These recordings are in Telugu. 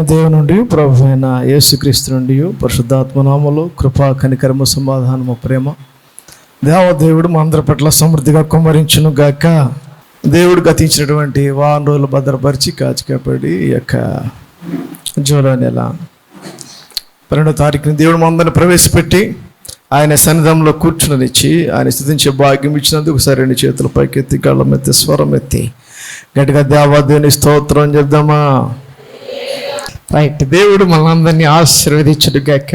అయిన దేవుని నుండి ప్రభు అయిన యేసుక్రీస్తు నుండి పరిశుద్ధాత్మనామములో కృపా కనికరము సమాధానము ప్రేమ దేవదేవుడు మా అందరి పట్ల సమృద్ధిగా కుమ్మరించును గాక. దేవుడు గతించినటువంటి వారం రోజులు భద్రపరిచి కాచి కాపాడి ఈ యొక్క జూలై నెల 12వ తారీఖున దేవుడు మా అందరిని ప్రవేశపెట్టి ఆయన సన్నిధానంలో కూర్చునిచ్చి ఆయన స్తుతించే భాగ్యం ఇచ్చినందుకు ఒకసారి 2 చేతులు పైకెత్తి గళ్ళం ఎత్తి స్వరం ఎత్తి గట్టిగా దేవాదేవుని స్తోత్రం చెప్దామా? రైట్. దేవుడు మనందరినీ ఆశీర్వదించుగాక.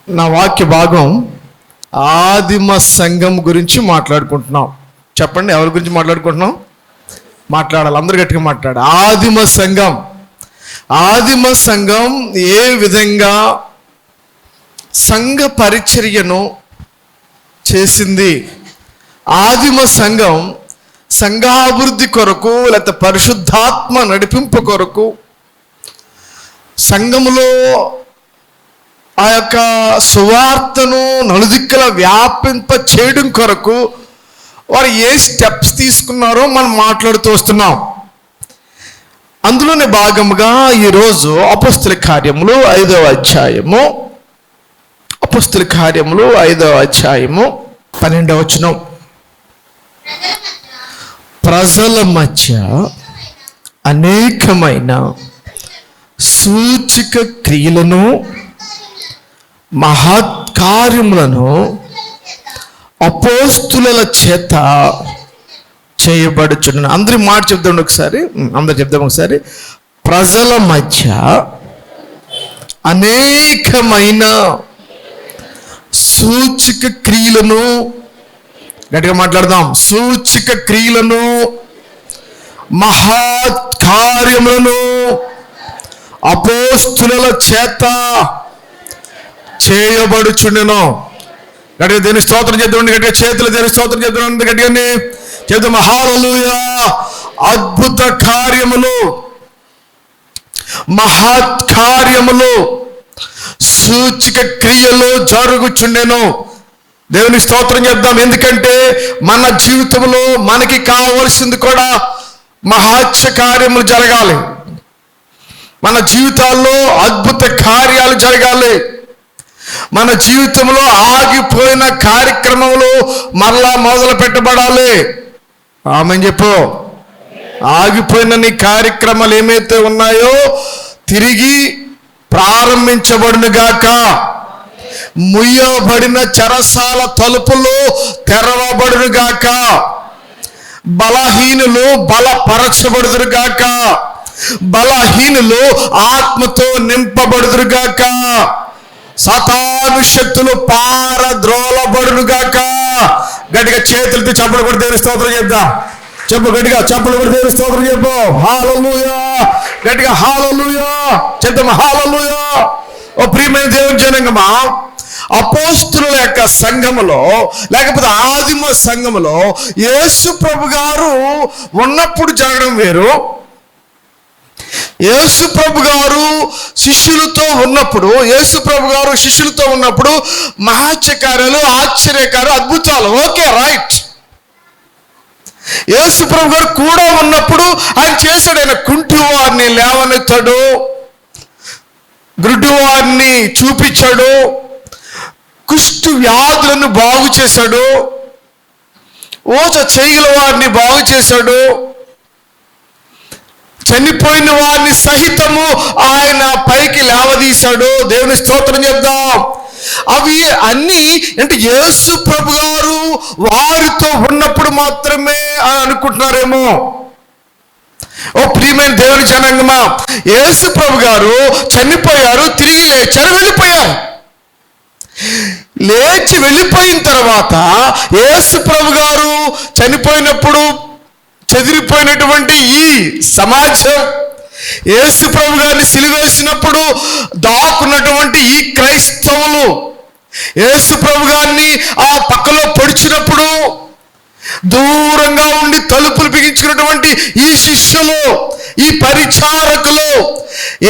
నా వాక్య భాగం ఆదిమ సంఘం గురించి మాట్లాడుకుంటున్నాం. చెప్పండి, ఎవరి గురించి మాట్లాడుకుంటున్నాం? మాట్లాడాలి, అందరు గట్టిగా మాట్లాడాలి. ఆదిమ సంఘం. ఆదిమ సంఘం ఏ విధంగా సంఘ పరిచర్యను చేసింది? ఆదిమ సంఘం సంఘాభివృద్ధి కొరకు లేకపోతే పరిశుద్ధాత్మ నడిపింపు కొరకు సంఘములో ఆ యొక్క సువార్తను నలుదిక్కుల వ్యాపింప చేయడం కొరకు వారు ఏ స్టెప్స్ తీసుకున్నారో మనం మాట్లాడుతూ వస్తున్నాం. అందులోనే భాగముగా ఈరోజు అపోస్తుల కార్యములు 5వ అధ్యాయము, అపోస్తుల కార్యములు 5వ అధ్యాయము 12వ వచనం. ప్రజల మధ్య అనేకమైన సూచక క్రియలను మహత్కార్యములను అపోస్తుల చేత చేయబడుచున్న. అందరి మాట చెప్దాం ఒకసారి, అందరు చెప్దాం ఒకసారి. ప్రజల మధ్య అనేకమైన సూచక క్రియలను, గట్టిగా మాట్లాడదాం, సూచక క్రియలను మహత్కార్యములను అపోస్తుల చేత చేయబడుచుండెను. గట్టిగా దేని స్తోత్రం చేద్దాం, గట్టిగా చేతులు దేని స్తోత్రం చేద్దాం, గట్టిగానే చేద్దాం. హల్లెలూయా. అద్భుత కార్యములు, మహత్కార్యములు, సూచక క్రియలు జరుగుచుండెను. దేవుని స్తోత్రం చేద్దాం. ఎందుకంటే మన జీవితంలో మనకి కావలసింది కూడా మహత్య కార్యములు జరగాలి. మన జీవితాల్లో అద్భుత కార్యాలు జరగాలి. మన జీవితంలో ఆగిపోయిన కార్యక్రమంలో మరలా మొదలు పెట్టబడాలి. ఆమెన్ చెప్పు. ఆగిపోయిన నీ కార్యక్రమాలు ఏమైతే ఉన్నాయో తిరిగి ప్రారంభించబడునుగాక. ముయ్యబడిన చెరసాల తలుపులు తెరవబడునుగాక. బలహీనులు బలపరచబడుదురుగాక. బలహీనులు ఆత్మతో నింపబడుదురుగాక. సాతాను శక్తులు పారద్రోలబడునుగాక. గట్టిగా చేతులతో చప్పలు కొట్టి దేవుని స్తోత్రం చేద్దాం. చెప్పు, గట్టిగా చప్పలు కొట్టి దేవుని స్తోత్రం చెప్పు. హల్లెలూయా. గట్టిగా హల్లెలూయా చెప్తాం. హల్లెలూయా. ఓ ప్రియమైన దేవుని జనాంగమా, అపోస్తుల యొక్క సంఘములో లేకపోతే ఆదిమ సంఘములో యేసు ప్రభు గారు ఉన్నప్పుడు జరగడం వేరు, యేసు ప్రభు గారు శిష్యులతో ఉన్నప్పుడు, యేసు ప్రభు గారు శిష్యులతో ఉన్నప్పుడు మహత్కార్యాలు, ఆశ్చర్యకార్యాలు, అద్భుతాలు, ఓకే రైట్. యేసు ప్రభు గారు కూడా ఉన్నప్పుడు ఆయన చేశాడు. ఆయన కుంటి వారిని లేవనెత్తాడు, గుడ్డి వారిని చూపించాడు, కుష్టు వ్యాధులను బాగు చేశాడు, ఓచ చేయగల వారిని బాగు చేశాడు, చనిపోయిన వారిని సహితము ఆయన పైకి లేవదీశాడు. దేవుని స్తోత్రం చెప్దాం. అవి అన్నీ అంటే యేసు ప్రభు గారు వారితో ఉన్నప్పుడు మాత్రమే అని అనుకుంటున్నారేమో. ఓ ప్రియమైన దేవుని జనాంగమా, యేసు ప్రభు గారు చనిపోయారు, తిరిగి లేచారు, వెళ్ళిపోయారు. లేచి వెళ్ళిపోయిన తర్వాత యేసు ప్రభు గారు చనిపోయినప్పుడు చెదిరిపోయినటువంటి ఈ సమాజం, యేసు ప్రభు గారిని సిలువేసినప్పుడు దాక్కున్నటువంటి ఈ క్రైస్తవులు, యేసు ప్రభు గారిని ఆ పక్కలో పొడిచినప్పుడు దూరంగా ఉండి తలుపులు బిగించుకున్నటువంటి ఈ శిష్యులు, ఈ పరిచారకులు,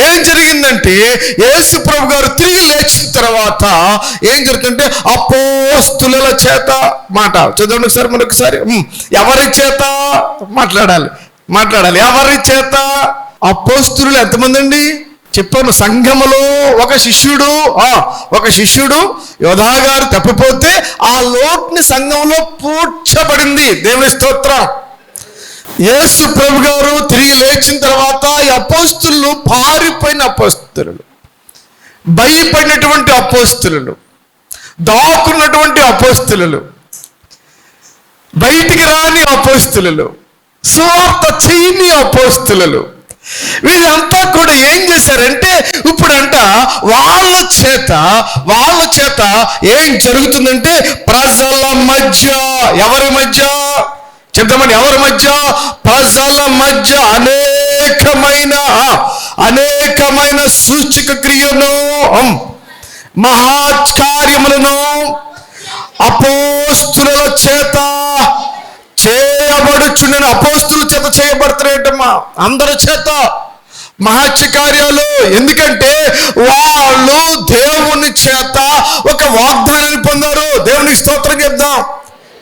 ఏం జరిగిందంటే యేసు ప్రభు గారు తిరిగి లేచిన తర్వాత ఏం జరుగుతుందంటే అపోస్తుల చేత మాట చదవండి ఒకసారి, మరొకసారి. ఎవరి చేత మాట్లాడాలి? ఎవరి చేత? అపోస్తులు ఎంతమంది అండి? చెప్పాను, సంఘములో ఒక శిష్యుడు యోధా గారు తప్పిపోతే ఆ లోటుని సంఘంలో పూడ్చబడింది. దేవుని స్తోత్రం. యేసు ప్రభు గారు తిరిగి లేచిన తర్వాత ఈ అపోస్తులు, పారిపోయిన అపోస్తులు, భయపడినటువంటి అపోస్తులు, దాక్కున్నటువంటి అపోస్తులు, బయటికి రాని అపోస్తులు, సువార్త చేయని అపోస్తులు, వీళ్ళంతా కూడా ఏం చేశారంటే ఇప్పుడంట వాళ్ళ చేత ఏం జరుగుతుందంటే ప్రజల మధ్య, ఎవరి మధ్య చెప్తామని, ఎవరి మధ్య? ప్రజల మధ్య అనేకమైన సూచక క్రియను, మహాకార్యములను అపోస్తుల చేత చేయబడుచుండెను. అపోస్తుల చేత చేయబడుతున్నాయటమ్మా, అందరి చేత మహత్య కార్యాలు. ఎందుకంటే వాళ్ళు దేవుని చేత ఒక వాగ్దానాన్ని పొందారు. దేవునికి స్తోత్రం చెప్దాం,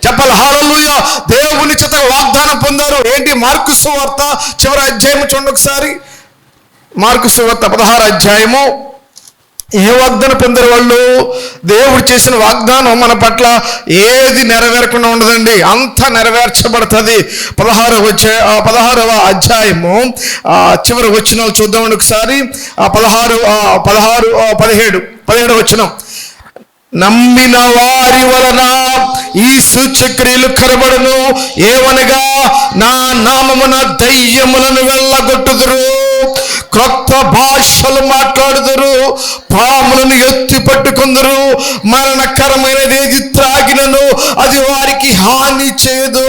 చెప్పాలి హల్లెలూయా. దేవుని చేత వాగ్దానం పొందారు. ఏంటి? మార్కు సువార్త చివరి అధ్యాయము చూడండి ఒకసారి. మార్కు సువార్త 16వ అధ్యాయము. ఏ వాగ్దానం పొందారు వాళ్ళు? దేవుడు చేసిన వాగ్దానం మన పట్ల ఏది నెరవేరకుండా ఉండదండి, అంతా నెరవేర్చబడుతుంది. 16వ అధ్యాయము చివరి వచనాలు చూద్దామండి ఒకసారి. 17 వచనం. నమ్మిన వారి వలన ఈ సూచక్రియలు కనబడును. ఏమనగా నా నామమున దయ్యములను వెళ్ళగొట్టుదురు, క్రొత్త భాషలు మాట్లాడుదురు, పాములను ఎత్తి పట్టుకుందరు, మరణకరమైనది ఏది త్రాగినను అది వారికి హాని చేయదు,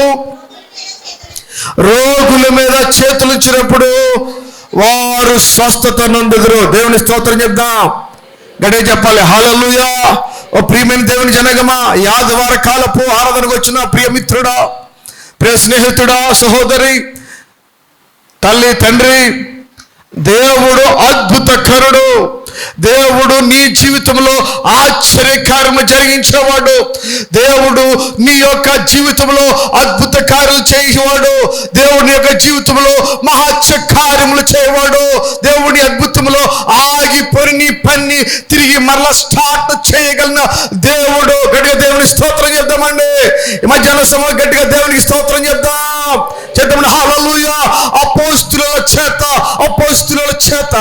రోగుల మీద చేతులుంచినప్పుడు వారు స్వస్థత నొందుదురు. దేవుని స్తోత్రం చెప్దాం, గడే చెప్పాలి హల్లెలూయా. ఓ ప్రియమైన దేవుని జనగమా, ఈ ఆదివార కాలపు ఆరాధనకు వచ్చిన ప్రియ మిత్రుడా, ప్రియ స్నేహితుడా, సహోదరి, తల్లి, తండ్రి, దేవుడు అద్భుతకరుడు. దేవుడు నీ జీవితంలో ఆశ్చర్యకార్యము జరిగించేవాడు. దేవుడు నీ యొక్క జీవితంలో అద్భుత కార్యాలు చేసేవాడు. దేవుడి యొక్క జీవితంలో మహత్య కార్యములు చేయవాడు. దేవుడి అద్భుతంలో ఆగిపోయి నీ పని తిరిగి మరలా స్టార్ట్ చేయగలిగిన దేవుడు. గట్టిగా దేవుని స్తోత్రం చెప్దామండి. ఈ మధ్యాహ్న సమయం గట్టిగా దేవునికి స్తోత్రం చెప్దాం. హల్లెలూయా. అపోస్తుల చేత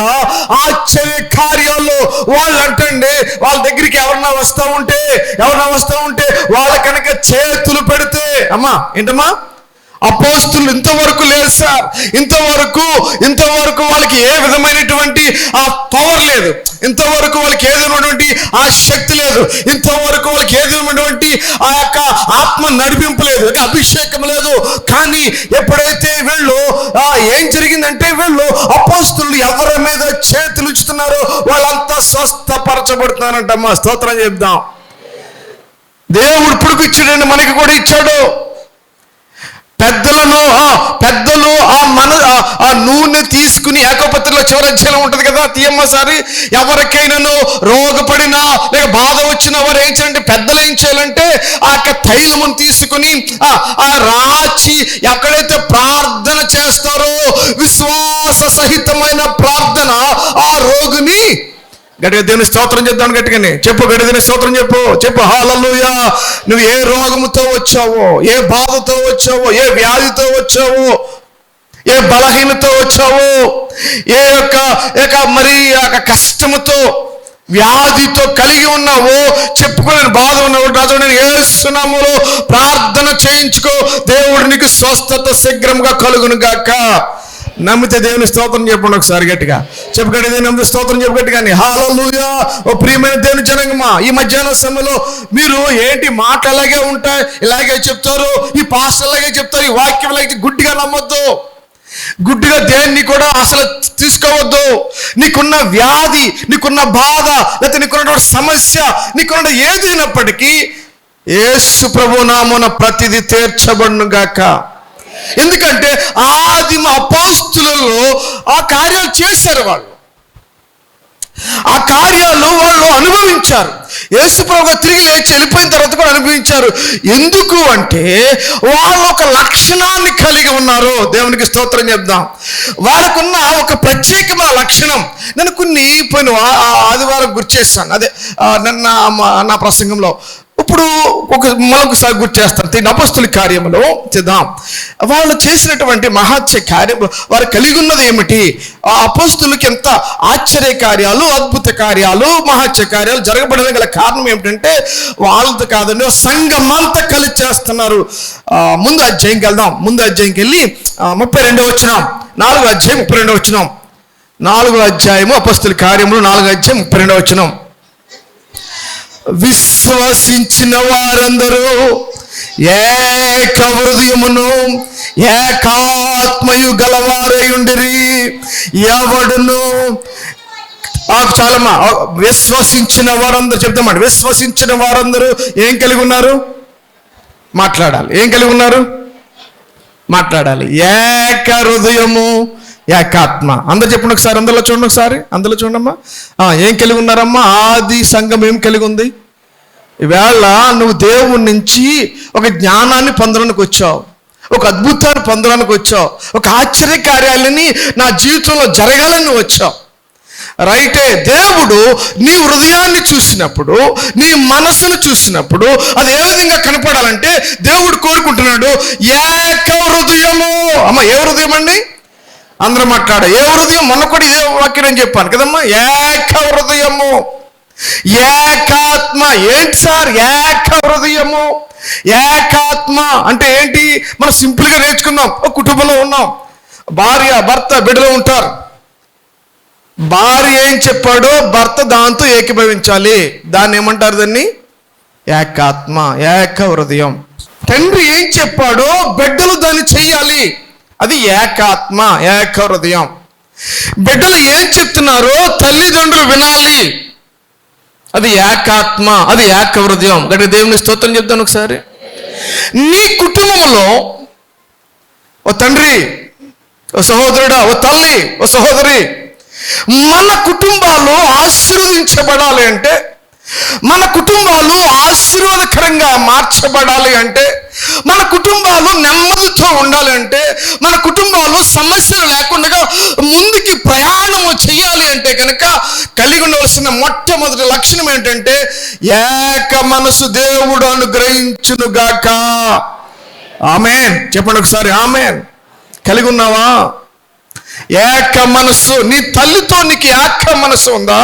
ఆశ్చర్య కార్యాలు వాళ్ళు అంటండి. వాళ్ళ దగ్గరికి ఎవరన్నా వస్తూ ఉంటే వాళ్ళ కనుక చేతులు పెడితే, అమ్మా ఏంటమ్మా, అపోస్తులు ఇంతవరకు లేదు సార్, ఇంతవరకు వాళ్ళకి ఏ విధమైనటువంటి ఆ పవర్ లేదు, ఇంతవరకు వాళ్ళకి ఏ విధమైనటువంటి ఆ శక్తి లేదు, ఇంతవరకు వాళ్ళకి ఏ విధమైనటువంటి ఆ యొక్క ఆత్మ నడిపింపు లేదు, అభిషేకం లేదు. కానీ ఎప్పుడైతే వీళ్ళు ఏం జరిగిందంటే వీళ్ళు అపోస్తులు ఎవరి మీద చేతులు ఉంచుతున్నారో వాళ్ళంతా స్వస్థపరచబడుతున్నారంటమ్మా. స్తోత్రం చెప్దాం. దేవుడు ఇప్పుడు ఇచ్చాడండి, మనకి కూడా ఇచ్చాడు. పెద్దలు ఆ నూనె తీసుకుని ఏకపత్రిలో చివరి అధ్యాయం ఉంటుంది కదా, తీయమ్మసారి. ఎవరికైనాను రోగపడినా లేక బాధ వచ్చినా వారు ఏం చేయాలంటే, పెద్దలు ఏం చేయాలంటే ఆ యొక్క తైలమును తీసుకుని ఆ రాచి ఎక్కడైతే ప్రార్థన చేస్తారో విశ్వాస సహితమైన ప్రార్థన ఆ రోగిని గట్టిగా దేవుని స్తోత్రం చెప్తాను. గట్టిగానే చెప్పు, గట్టిగా దేవుని స్తోత్రం చెప్పు హల్లెలూయా. నువ్వు ఏ రోగముతో వచ్చావో, ఏ బాధతో వచ్చావో, ఏ వ్యాధితో వచ్చావో, ఏ బలహీనతో వచ్చావో, ఏ యొక్క మరి కష్టముతో వ్యాధితో కలిగి ఉన్నావో, చెప్పుకోలేని బాధ ఉన్నావు, రాజు నేను యేసు నామములో ప్రార్థన చేయించుకో, దేవుడు నీకు స్వస్థత శీఘ్రంగా కలుగును గాక. నమ్మితే దేవుని స్తోత్రం చెప్పండి ఒకసారి గట్టిగా. చెప్పగట్టి దేవుని స్తోత్రం చెప్పగట్టిగాని హల్లెలూయా. ఓ ప్రియమైన దేవుని జనగమా, ఈ మధ్యాహ్న సమయంలో మీరు ఏంటి మాటలు అలాగే ఉంటాయి, ఇలాగే చెప్తారు, ఈ పాస్టర్ అలాగే చెప్తారు, ఈ వాక్యం అలాగే గుడ్డిగా నమ్మొద్దు, గుడ్డిగా దేన్ని కూడా అసలు తీసుకోవద్దు. నీకున్న వ్యాధి, నీకున్న బాధ, లేకపోతే నీకున్న సమస్య, నీకున్న ఏదైనప్పటికీ యేసు ప్రభు నామమున ప్రతిదీ తీర్చబడును గాక. ఎందుకంటే ఆదిమ అపోస్తులలో ఆ కార్యాలు చేశారు వాళ్ళు. ఆ కార్యాలు వాళ్ళు అనుభవించారు. యేసుప్రభు తిరిగి లేచి వెళ్ళిపోయిన తర్వాత కూడా అనుభవించారు. ఎందుకు అంటే వాళ్ళు ఒక లక్షణాన్ని కలిగి ఉన్నారు. దేవునికి స్తోత్రం చెప్దాం. వాళ్ళకున్న ఒక ప్రత్యేకమైన లక్షణం నేను కొన్ని పోయిన ఆదివారం గుర్తు చేస్తాను. అదే నా ప్రసంగంలో ఇప్పుడు మరొకసారి గుర్తు చేస్తాను. అపోస్తుల కార్యములో చేద్దాం. వాళ్ళు చేసినటువంటి మహత్య కార్యం, వారు కలిగి ఉన్నది ఏమిటి? ఆ అపోస్తులకి ఎంత ఆశ్చర్య కార్యాలు, అద్భుత కార్యాలు, మహత్య కార్యాలు జరగబడడానికి గల కారణం ఏమిటంటే వాళ్ళతో కాదండి, సంఘం అంతా కలిసి చేస్తున్నారు. ముందు అధ్యాయంకి వెళ్దాం. ముందు అధ్యాయంకి వెళ్ళి 32వ వచనం, 4వ అధ్యాయం 32వ వచనం, 4వ అధ్యాయము అపోస్తుల కార్యములు 4వ అధ్యాయం 32వ వచనం. విశ్వసించిన వారందరూ ఏక హృదయమును ఏకాత్మయు గలవారై ఉండిరి. ఎవడును చాలమ్మా, విశ్వసించిన వారందరూ చెప్తామండి. విశ్వసించిన వారందరూ ఏం కలిగి ఉన్నారు? మాట్లాడాలి. ఏం కలిగి ఉన్నారు? మాట్లాడాలి. ఏక హృదయము ఏకాత్మ. అందరూ చెప్పండి ఒకసారి. అందులో చూడండి ఒకసారి. అందులో చూడమ్మా. ఏం కలిగి ఉన్నారమ్మా? ఆది సంఘం ఏం కలిగి ఉంది? ఈవేళ నువ్వు దేవుడి నుంచి ఒక జ్ఞానాన్ని పొందడానికి వచ్చావు, ఒక అద్భుతాన్ని పొందడానికి వచ్చావు, ఒక ఆశ్చర్య కార్యాలని నా జీవితంలో జరగాలని వచ్చావు. రైటే. దేవుడు నీ హృదయాన్ని చూసినప్పుడు, నీ మనసును చూసినప్పుడు అది ఏ విధంగా కనపడాలంటే దేవుడు కోరుకుంటున్నాడు ఏక హృదయము. అమ్మ ఏ హృదయం అండి? అందరూ మాట్లాడ. ఏ హృదయం? మొన్న కూడా ఇదే వాక్యం అని చెప్పాను కదమ్మా. ఏక హృదయము, ఏకాత్మ. ఏంటి సార్ ఏక హృదయము, ఏకాత్మ అంటే ఏంటి? మనం సింపుల్గా నేర్చుకుందాం. ఒక కుటుంబంలో ఉన్నాం, భార్య భర్త బిడ్డలు ఉంటారు. భార్య ఏం చెప్పాడో భర్త దాంతో ఏకీభవించాలి. దాన్ని ఏమంటారు? దాన్ని ఏకాత్మ, ఏక హృదయం. తండ్రి ఏం చెప్పాడో బిడ్డలు దాన్ని చెయ్యాలి. అది ఏకాత్మ, ఏక హృదయం. బిడ్డలు ఏం చెప్తున్నారో తల్లిదండ్రులు వినాలి. అది ఏకాత్మ, అది ఏక హృదయం. గట్టి దేవుని స్తోత్రం చెప్తాను ఒకసారి. నీ కుటుంబంలో ఓ తండ్రి, ఓ సహోదరుడా, ఓ తల్లి, ఓ సహోదరి, మన కుటుంబాలు ఆశీర్వదించబడాలి అంటే, మన కుటుంబాలు ఆశీర్వాదకరంగా మార్చబడాలి అంటే, మన కుటుంబాలు నెమ్మదితో ఉండాలి అంటే, మన కుటుంబాలు సమస్యలు లేకుండా ముందుకి ప్రయాణము చేయాలి అంటే కనుక కలిగి ఉండవలసిన మొట్టమొదటి లక్షణం ఏంటంటే ఏక మనసు దేవుడు అనుగ్రహించునుగాక. ఆమేన్ చెప్పండి ఒకసారి. ఆమేన్. కలిగి ఉన్నావా? ఏక మనస్సు. నీ తల్లితో నీకు ఏక మనసు ఉందా?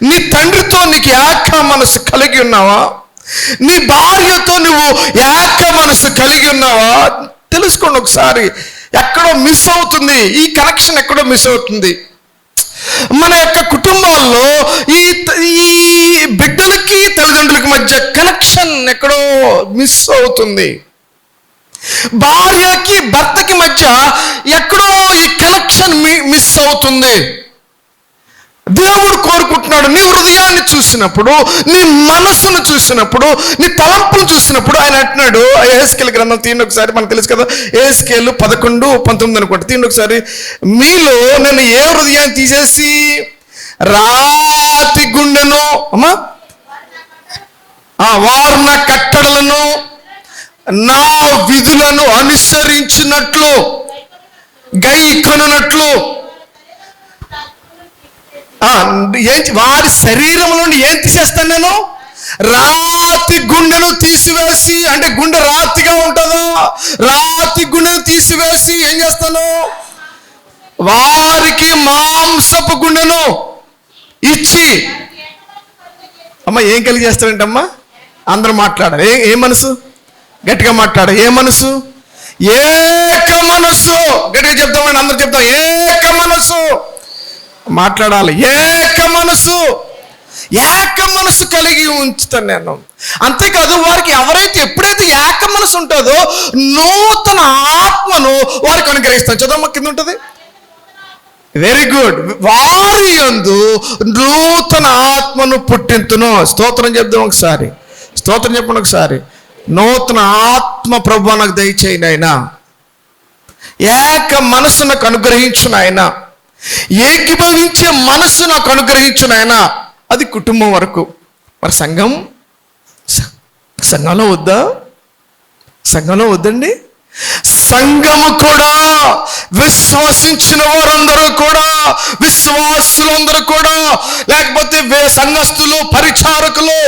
నీ తండ్రితో నీకు ఏక మనసు కలిగి ఉన్నావా? నీ భార్యతో నువ్వు ఏక మనసు కలిగి ఉన్నావా? తెలుసుకోండి ఒకసారి. ఎక్కడో మిస్ అవుతుంది, ఈ కనెక్షన్ ఎక్కడో మిస్ అవుతుంది. మన యొక్క కుటుంబాల్లో ఈ బిడ్డలకి తల్లిదండ్రులకి మధ్య కనెక్షన్ ఎక్కడో మిస్ అవుతుంది. భార్యకి భర్తకి మధ్య ఎక్కడో ఈ కనెక్షన్ మిస్ అవుతుంది. దేవుడు కోరుకుంటున్నాడు నీ హృదయాన్ని చూసినప్పుడు, నీ మనసును చూసినప్పుడు, నీ తలంపును చూసినప్పుడు. ఆయన అంటున్నాడు, యెహెజ్కేలు గ్రంథం తీయండి ఒకసారి. మనకు తెలుసు కదా, యెహెజ్కేలు 11:19 అనుకుంటా. తీయండి ఒకసారి. మీలో నేను ఏ హృదయాన్ని తీసేసి రాతి గుండెను, అమ్మా వారు నా కట్టడలను నా విధులను అనుసరించినట్లు గైకొనున్నట్లు వారి శరీరం నుండి ఏం తీసేస్తాను నేను? రాతి గుండెను తీసివేసి. అంటే గుండె రాతిగా ఉంటుందా? రాతి గుండెను తీసివేసి ఏం చేస్తాను? వారికి మాంసపు గుండెను ఇచ్చి. అమ్మ ఏం కలిగి చేస్తాడంటమ్మా? అందరూ మాట్లాడాలి. ఏ మనసు? గట్టిగా మాట్లాడ. ఏ మనసు? ఏక మనసు. గట్టిగా చెప్తామండి. అందరూ చెప్తాం. ఏక మనసు మాట్లాడాలి. ఏక మనసు, ఏక మనసు కలిగి ఉంచుతాను నేను. అంతేకాదు, వారికి ఎప్పుడైతే ఏక మనసు ఉంటుందో నూతన ఆత్మను వారికి అనుగ్రహిస్తాను. చదవమ్మ కింద ఉంటుంది. Very good. వారి యందు నూతన ఆత్మను పుట్టింతును. స్తోత్రం చెప్దాం ఒకసారి. స్తోత్రం చెప్పండి ఒకసారి. నూతన ఆత్మ ప్రభువా నాకు దయచేయి నాయనా. ఏక మనసు నాకు అనుగ్రహించు నాయనా. ఏకీభవించే మనస్సు నాకు అనుగ్రహించు నాయన. అది కుటుంబం వరకు. మరి సంఘంలో వద్దా? సంఘంలో వద్దండి. సంఘము కూడా, విశ్వసించిన వారందరూ కూడా, విశ్వాసులందరూ కూడా, లేకపోతే సంఘస్థులు, పరిచారకులు,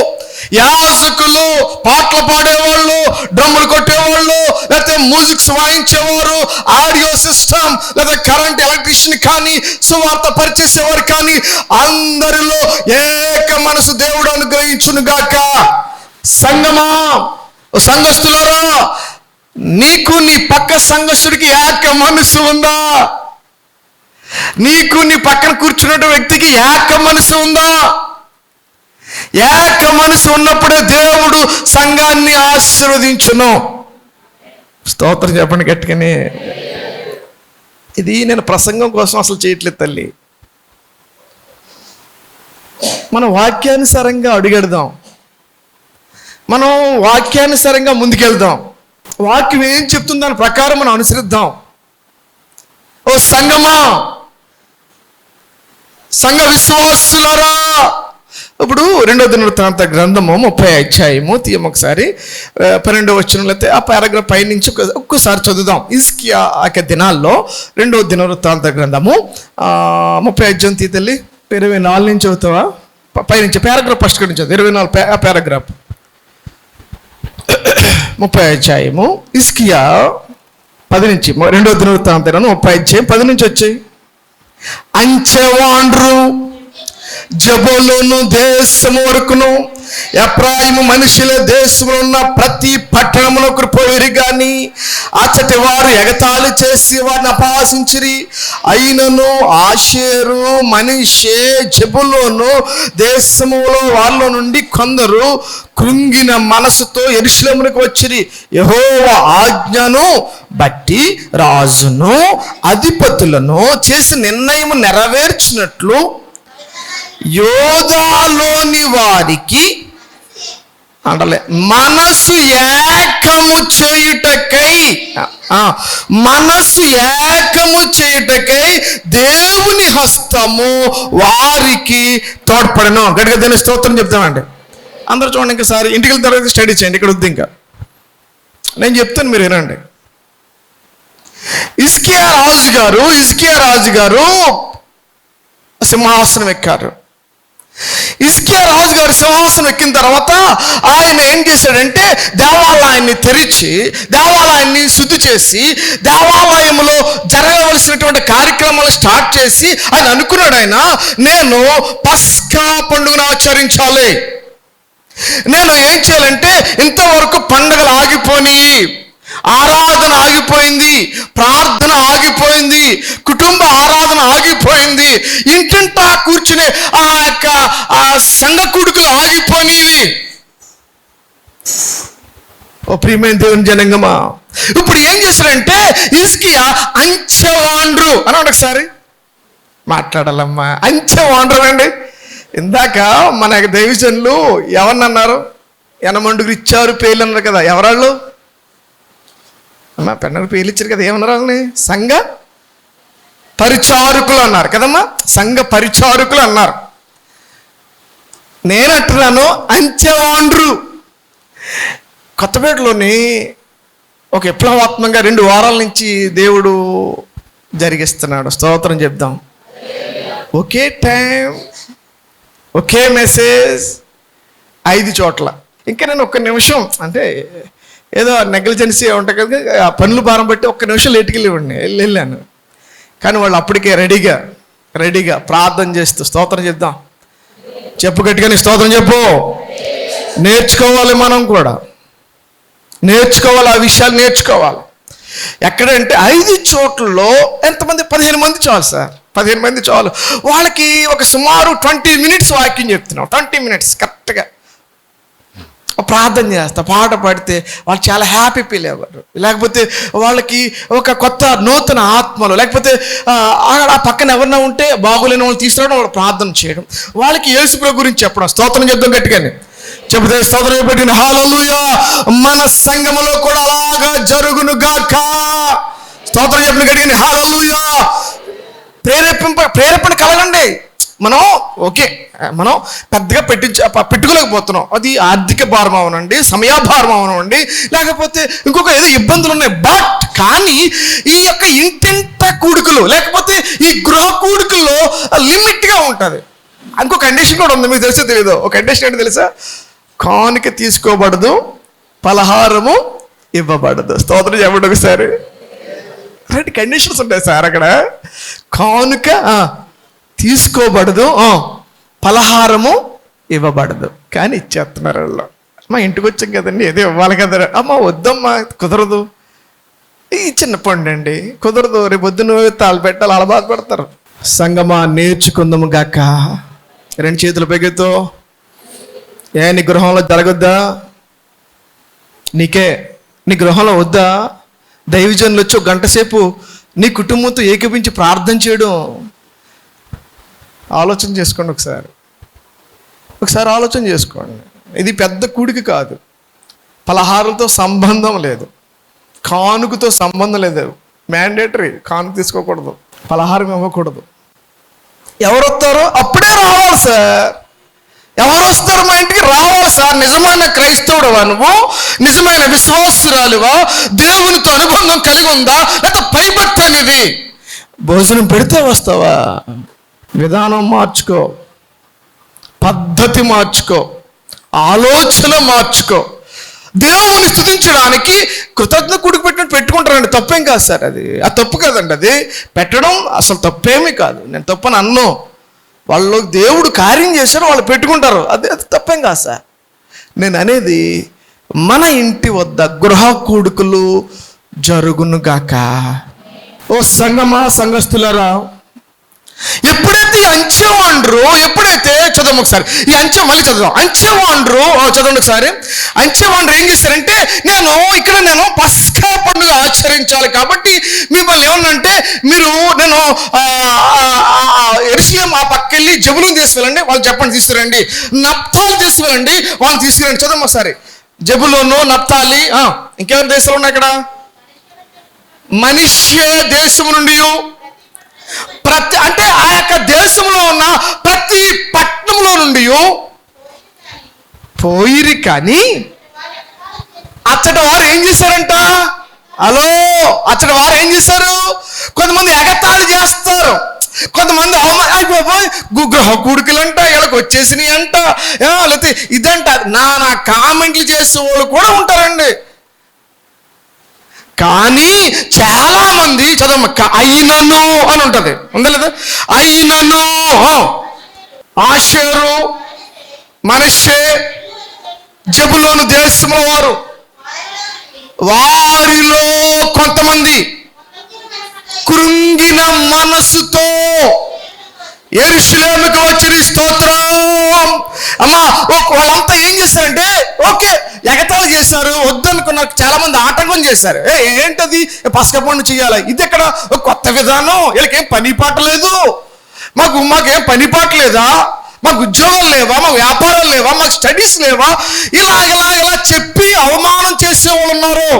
యాజకులు, పాటలు పాడేవాళ్ళు, డ్రమ్ములు కొట్టేవాళ్ళు, లేకపోతే మ్యూజిక్స్ వాయించేవారు, ఆడియో సిస్టమ్, లేదా కరెంట్ ఎలక్ట్రీషియన్ కానీ, సువార్త పరిచేసేవారు కానీ, అందరిలో ఏక మనసు దేవుడు అనుగ్రహించును గాక. సంఘమా, సంఘస్థులారా, నీకు నీ పక్క సంఘస్థుడికి ఏక మనసు ఉందా? నీకు నీ పక్కన కూర్చున్న వ్యక్తికి ఏక మనసు ఉందా? ఏక మనసు ఉన్నప్పుడే దేవుడు సంఘాన్ని ఆశీర్వదించును. స్తోత్రం చెప్పండి గట్టిగానే. ఇది నేను ప్రసంగం కోసం అసలు చేయట్లేదు తల్లి. మనం వాక్యానుసారంగా అడుగెడదాం, మనం వాక్యానుసారంగా ముందుకెళ్దాం. వాక్యం ఏం చెప్తుంది దాని ప్రకారం మనం అనుసరిద్దాం. ఓ సంఘమా, సంఘ విశ్వాసులారా, ఇప్పుడు 2వ దినవృత్తాంత గ్రంథము 30వ అధ్యాయము తీయం ఒకసారి 12వ వచనం, లేకపోతే ఆ పారాగ్రాఫ్ పైనుంచి ఒక్కసారి చదువుదాం. హిజ్కియా దినాల్లో 2వ దినవృత్తాంత గ్రంథము 30వ అధ్యాయం తీతల్లి 24 నుంచి చదువుతావా? పైనుంచి పారాగ్రాఫ్ ఫస్ట్ నుంచి 24 పారాగ్రాఫ్ 30వ అధ్యాయము హిజ్కియా 10 నుంచి 2వ దినవృత్తాంత 30వ అధ్యాయం 10 నుంచి వచ్చాయి. అంచెవాండ్రు జబూలూను దేశము వరకును ఎఫ్రాయిము మనుషుల దేశంలో ఉన్న ప్రతి పట్టణములకు పోయిరి గాని అచ్చటి వారు ఎగతాళి చేసి వారిని అపహాసించిరి. అయినను ఆషేరు, మనష్షే, జబూలూను దేశములో వాళ్ళ నుండి కొందరు కృంగిన మనసుతో యెరూషలేమునకు వచ్చిరి. యెహోవా ఆజ్ఞను బట్టి రాజును అధిపతులను చేసి నిర్ణయము నెరవేర్చినట్లు యోధాలోని వారికి అంటే మనసు ఏకము చేయుటకై, మనసు ఏకము చేయుటకై దేవుని హస్తము వారికి తోడ్పడను. గట్టిగా దేని స్తోత్రం చెప్తామండి. అందరూ చూడండి, ఇంకసారి ఇంటికి వెళ్ళిన తర్వాత స్టడీ చేయండి. ఇక్కడ వద్దు, ఇంకా నేను చెప్తాను, మీరు వినండి. హిజ్కియా రాజు గారు సింహాసనం ఎక్కారు. హిజ్కియా రాజు గారు సింహాసనం ఎక్కిన తర్వాత ఆయన ఏం చేశాడంటే దేవాలయాన్ని తెరిచి, దేవాలయాన్ని శుద్ధి చేసి, దేవాలయంలో జరగవలసినటువంటి కార్యక్రమాలు స్టార్ట్ చేసి ఆయన అనుకున్నాడు, నేను పస్కా పండుగను ఆచరించాలి. నేను ఏం చేయాలంటే ఇంతవరకు పండుగలు ఆగిపోయి, ఆరాధన ఆగిపోయింది, ప్రార్థన ఆగిపోయింది, కుటుంబ ఆరాధన ఆగిపోయింది, ఇంటింటా కూర్చునే ఆ సంఘ కుడుకులు ఆగిపోయినవి. ఓ ప్రియమైన దేవుని జనంగమా, ఇప్పుడు ఏం చేశాడంటే హిజ్కియా అంచెవాండ్రు అని ఒకసారి మాట్లాడాలమ్మా. అంచెవాండ్రు అండి. ఇందాక మన దైవజనులు ఎవరినన్నారు? ఎనమండుగురు ఇచ్చారు పేర్లు అన్నారు కదా. ఎవరాళ్ళు? అమ్మా పెన్నకు పేర్లు ఇచ్చారు కదా. ఏమన్నారు వాళ్ళని? సంఘ పరిచారకులు అన్నారు కదమ్మా. సంఘ పరిచారకులు అన్నారు. నేనంటున్నాను అంచెవాండ్రు. కొత్తపేటలోని ఒక విప్లవాత్మకంగా 2 వారాల నుంచి దేవుడు జరిగిస్తున్నాడు. స్తోత్రం చెప్దాం. ఒకే టైం, ఒకే మెసేజ్ 5 చోట్ల. ఇంకా నేను ఒక్క నిమిషం, అంటే ఏదో నెగ్లిజెన్సీ ఉంటాయి కదా, ఆ పనులు భారం బట్టి ఒక్క నిమిషం లేట్కి వెళ్ళాను. కానీ వాళ్ళు అప్పటికే రెడీగా ప్రార్థన చేస్తూ స్తోత్రం చెప్దాం. చెప్పు గట్టిగానే స్తోత్రం చెప్పు. నేర్చుకోవాలి, మనం కూడా నేర్చుకోవాలి, ఆ విషయాలు నేర్చుకోవాలి. ఎక్కడంటే 5 చోట్లలో ఎంతమంది? 15 మంది చాలు సార్, 15 మంది చాలు. వాళ్ళకి ఒక సుమారు 20 మినిట్స్ వాక్యం చెప్తున్నాం. 20 మినిట్స్ కరెక్ట్గా ప్రార్థన చేస్తా, పాట పాడితే వాళ్ళు చాలా హ్యాపీ ఫీల్ అవ్వరు. లేకపోతే వాళ్ళకి ఒక కొత్త నూతన ఆత్మలు, లేకపోతే ఆ పక్కన ఎవరన్నా ఉంటే బాగోలేని వాళ్ళు తీసుకురావడం, వాళ్ళు ప్రార్థన చేయడం, వాళ్ళకి యేసుప్రభు గురించి చెప్పడం. స్తోత్రం చెప్తాం గట్టిగానే. చెబితే స్తోత్రం పెట్టిన హల్లెలూయా. మన సంఘములో కూడా అలాగా జరుగును గాక. స్తోత్రం చెప్పిన గట్టిగానే హల్లెలూయా. ప్రేరేపణ కలగండి. మనం పెద్దగా పెట్టుకోలేకపోతున్నాం. అది ఆర్థిక భారం అవనండి, సమయాభారం అవనండి, లేకపోతే ఇంకొక ఏదో ఇబ్బందులు ఉన్నాయి. కానీ ఈ యొక్క ఇంటింట కూడుకులు లేకపోతే ఈ గృహ కూడుకుల్లో లిమిట్గా ఉంటుంది. ఇంకో కండిషన్ కూడా ఉంది, మీకు తెలుసో తెలీదు. ఒక కండిషన్ ఏంటి తెలుసా? కానుక తీసుకోబడదు, పలహారము ఇవ్వబడదు. స్తోత్రం చెప్పండి ఒకసారి. రెండు కండిషన్స్ ఉంటాయి సార్ అక్కడ. కానుక తీసుకోబడదు, పలహారము ఇవ్వబడదు. కానీ ఇచ్చేస్తున్నారు వాళ్ళు. మా ఇంటికి వచ్చాం కదండి, ఏదో ఇవ్వాలి కదా. అమ్మ వద్దమ్మా, కుదరదు. ఈ చిన్న పండు అండి, కుదరదు, రేపు పొద్దున తాళి పెట్టాలి, అలా బాధపడతారు. సంగమా, నేర్చుకుందాము గాక. రెండు చేతులు పైకెత్తు. నీ గృహంలో జరగొద్దా? నీ గృహంలో వద్దా? దైవజనులు వచ్చి ఒక గంట సేపు నీ కుటుంబంతో ఏకీపించి ప్రార్థన చేయడం. ఆలోచన చేసుకోండి ఒకసారి ఆలోచన చేసుకోండి. ఇది పెద్ద కూడిక కాదు, పలహారాలతో సంబంధం లేదు, కానుకతో సంబంధం లేదు. మ్యాండేటరీ, కానుక తీసుకోకూడదు, పలహారం ఇవ్వకూడదు. ఎవరు వస్తారో అప్పుడే రావాలి సార్. ఎవరు వస్తారు మా ఇంటికి? రావాలి సార్. నిజమైన క్రైస్తవుడువా నువ్వు? నిజమైన విశ్వాసురాలువా? దేవునితో అనుబంధం కలిగి ఉందా? లేకపోతే పైభక్తి అనేది? భోజనం పెడితే వస్తావా? విధానం మార్చుకో, పద్ధతి మార్చుకో, ఆలోచన మార్చుకో. దేవుని స్తుతించడానికి కృతజ్ఞత కూడికి పెట్టినట్టు పెట్టుకుంటారండి. తప్పేం కాదు సార్, అది తప్పు కదండి. అది పెట్టడం అసలు తప్పేమీ కాదు. నేను తప్పని అన్నో, వాళ్ళు దేవుడు కార్యం చేశారు, వాళ్ళు పెట్టుకుంటారు, అది తప్పేం కాదు సార్. నేను అనేది మన ఇంటి వద్ద గృహ కూడుకులు జరుగునుగాక. ఓ సంగమా, సంఘస్థులారా, ఎప్పుడైతే చదవం ఒకసారి. ఈ మళ్ళీ చదువుదాం. చదవండి ఒకసారి. అంచెవాండ్రు ఏం చేశారంటే, నేను పస్కా పండుగ ఆచరించాలి కాబట్టి మిమ్మల్ని ఏమన్నంటే, నేను యెరూషలేము ఆ పక్కెళ్ళి జెబూలూను తీసుకెళ్ళండి, వాళ్ళు చెప్పండి తీసుకురండి. నప్తాలి తీసుకురండి, వాళ్ళు తీసుకురండి. చదవం ఒకసారి. జెబూలూను, నప్తాలి, ఇంకెవరి దేశాలు ఉన్నాయి ఇక్కడ? మనష్య దేశము నుండి, అంటే ఆ యొక్క దేశంలో ఉన్న ప్రతి పట్టణంలో నుండి పోయిరి. కానీ అచ్చటి వారు ఏం చేశారంట? అచ్చటి వారు ఏం చేశారు? కొంతమంది ఎగతాళి చేస్తారు, కొంతమంది గృహ కూడుకులంట వీళ్ళకి వచ్చేసినాయి అంట, లేకపోతే ఇదంట నా కామెంట్లు చేసే వాళ్ళు కూడా ఉంటారండి. కానీ చాలా మంది చదవ అయినను అని ఉంటది, ఉందా లేదా? అయినను ఆషేరు, మనష్షే, జెబూలూను దేశంలో వారిలో కొంతమంది కృంగిన మనసుతో యెరూషలేముకు వచ్చిన. స్తోత్రం. అమ్మా, వాళ్ళంతా ఏం చేశారంటే, ఎగతాళి చేశారు, వద్దనుకున్నారు. చాలా మంది ఆటంకం చేశారు. ఏంటది? పస్కా పండుగ చేయాలి, ఇది ఎక్కడ కొత్త విధానం, వీళ్ళకేం పని పాట లేదు, మాకేం పని పాట లేదా, మాకు ఉద్యోగాలు లేవా, మాకు వ్యాపారాలు లేవా, మాకు స్టడీస్ లేవా, ఇలా చెప్పి అవమానం చేసేవాళ్ళు ఉన్నారు.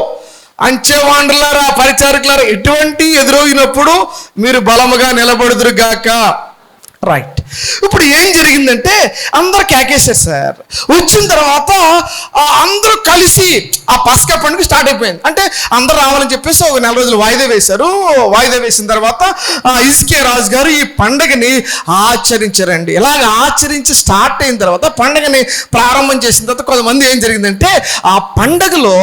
అంచెవాండ్రులారా, పరిచారకులారా, ఎటువంటి ఎదురొగినప్పుడు మీరు బలముగా నిలబడుదురు గాక. రైట్. ఇప్పుడు ఏం జరిగిందంటే అందరూ కేకేశారు సార్. వచ్చిన తర్వాత అందరూ కలిసి ఆ పస్కా పండుగ స్టార్ట్ అయిపోయింది. అంటే అందరూ రావాలని చెప్పేసి ఒక 4 రోజులు వాయిదా వేశారు. వాయిదా వేసిన తర్వాత హిజ్కియా రాజు గారు ఈ పండుగని ఆచరించారండి. ఇలాగ ఆచరించి స్టార్ట్ అయిన తర్వాత పండుగని ప్రారంభం చేసిన తర్వాత కొంతమంది ఏం జరిగిందంటే, ఆ పండుగలో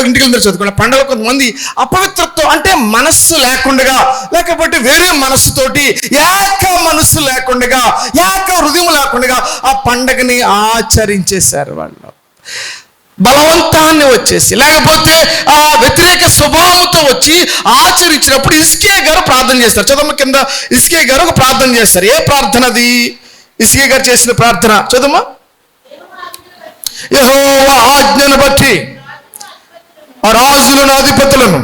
ఇంటికి అందరూ చదువుకున్న పండుగలో కొంతమంది అపవిత్రత్వం, అంటే మనస్సు లేకుండా, లేకపోతే వేరే మనస్సుతోటి, ఏక మనస్సు లేకుండా, ఏక హృదయం లేకుండా ఆ పండగని ఆచరించేశారు. వాళ్ళు బలవంతాన్ని వచ్చేసి, లేకపోతే ఆ వ్యతిరేక స్వభావంతో వచ్చి ఆచరించినప్పుడు హిజ్కియా గారు ప్రార్థన చేస్తారు. చదవమ్మ కింద. హిజ్కియా గారు ఒక ప్రార్థన చేస్తారు. ఏ ప్రార్థన అది? హిజ్కియా గారు చేసిన ప్రార్థన చదవమ్మా. యెహోవా ఆజ్ఞను బట్టి రాజులను, అధిపతులను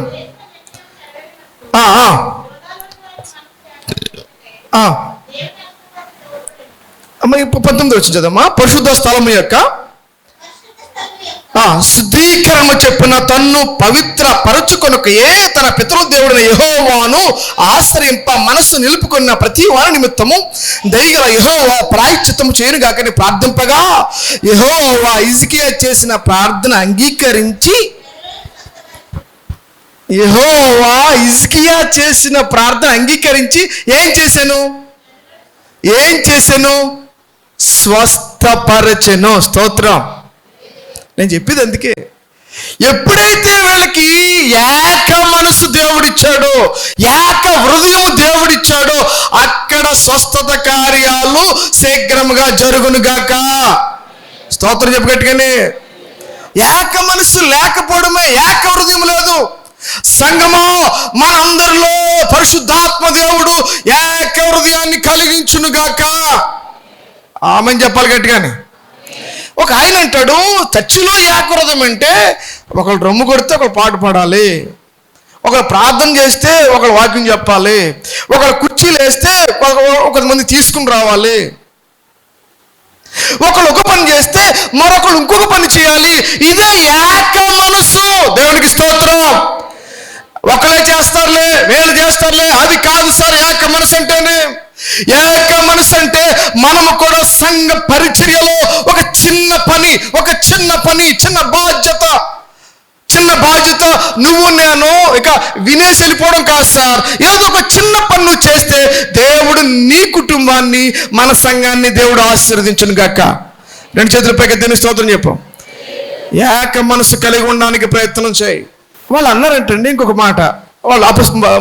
అమ్మ 19 వచ్చి చదమ్మా. పరిశుద్ధ స్థలము యొక్క శుద్ధీకరణ చెప్పున తన్ను పవిత్ర పరచుకొనకయే తన పితృ దేవుడైన యెహోవాను ఆశ్రయింప మనస్సు నిలుపుకున్న ప్రతి వారి నిమిత్తము దయగల యెహోవా ప్రాయశ్చిత్తము చేయనుగాకని ప్రార్థింపగా యెహోవా హిజ్కియా చేసిన ప్రార్థన అంగీకరించి ఏం చేశాను? స్వస్థపరచెను. స్తోత్రం. నేను చెప్పేది అందుకే, ఎప్పుడైతే వీళ్ళకి ఏక మనసు దేవుడిచ్చాడో, ఏక హృదయం దేవుడిచ్చాడో, అక్కడ స్వస్థత కార్యాలు శీఘ్రముగా జరుగునుగాక. స్తోత్రం చెప్పు గట్టిగానే. ఏక మనసు లేకపోవడమే, ఏక హృదయం లేదు. సంగమా, మనందరిలో పరిశుద్ధాత్మ దేవుడు ఏక హృదయాన్ని కలిగించునుగాక. ఆమెన్ చెప్పాలి గట్టిగానే. ఒక ఆయన అంటాడు, చర్చిలో ఏకహృదయం అంటే ఒకళ్ళు రొమ్ము కొడితే ఒకళ్ళు పాట పాడాలి, ఒకళ్ళు ప్రార్థన చేస్తే ఒకళ్ళు వాక్యం చెప్పాలి, ఒకళ్ళు కుర్చీలు వేస్తే ఒక మంది తీసుకుని రావాలి, ఒకళ్ళు ఒక పని చేస్తే మరొకళ్ళు ఇంకొక పని చేయాలి. ఇదే ఏక మనసు. దేవునికి స్తోత్రం. ఒకళ్ళే చేస్తారులే, వీళ్ళు చేస్తారులే, అది కాదు సార్ ఏక మనసు అంటేనే. ఏక మనసు అంటే మనము కూడా సంఘ పరిచర్యలో ఒక చిన్న పని చిన్న బాధ్యత నువ్వు నేను ఇక వినేసి వెళ్ళిపోవడం కాదు సార్. ఏదో ఒక చిన్న పని నువ్వు చేస్తే దేవుడు నీ కుటుంబాన్ని, మన సంఘాన్ని దేవుడు ఆశీర్వదించును గాక. రెండు చేతుల పైకి దేవుని స్తోత్రం చెప్పు. ఏక మనసు కలిగి ఉండడానికి ప్రయత్నం చేయి. వాళ్ళు అన్నారంటండి ఇంకొక మాట, వాళ్ళు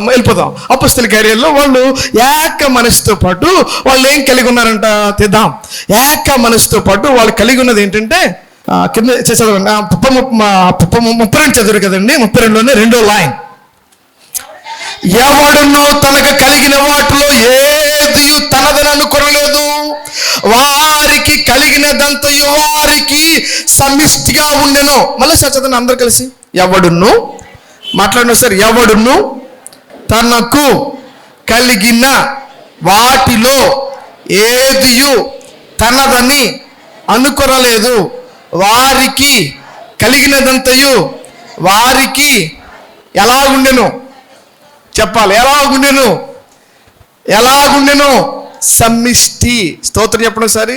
వెళ్ళిపోదాం. అపొస్తలుల కార్యాల్లో వాళ్ళు ఏక మనసుతో పాటు వాళ్ళు ఏం కలిగి ఉన్నారంట తెద్దాం. ఏక మనసుతో పాటు వాళ్ళు కలిగి ఉన్నది ఏంటంటే, కింద చదవండి, 32 చదువు కదండి, 32లోనే 2వ లైన్. ఎవడును తనకు కలిగిన వాటిలో ఏది తనదని అనుకొనలేదు, వారికి కలిగినదంతయు వారికి సమిష్టిగా ఉండెను. మళ్ళీ చదవండి అందరు కలిసి. ఎవడును, మాట్లాడిన సార్, ఎవడును తనకు కలిగిన వాటిలో ఏదియు తనదని అనుకొనలేదు, వారికి కలిగినదంతయు వారికి ఎలాగుండెను చెప్పాలి. ఎలాగుండెను? సమిష్టి. స్తోత్రం చెప్పండి ఒకసారి.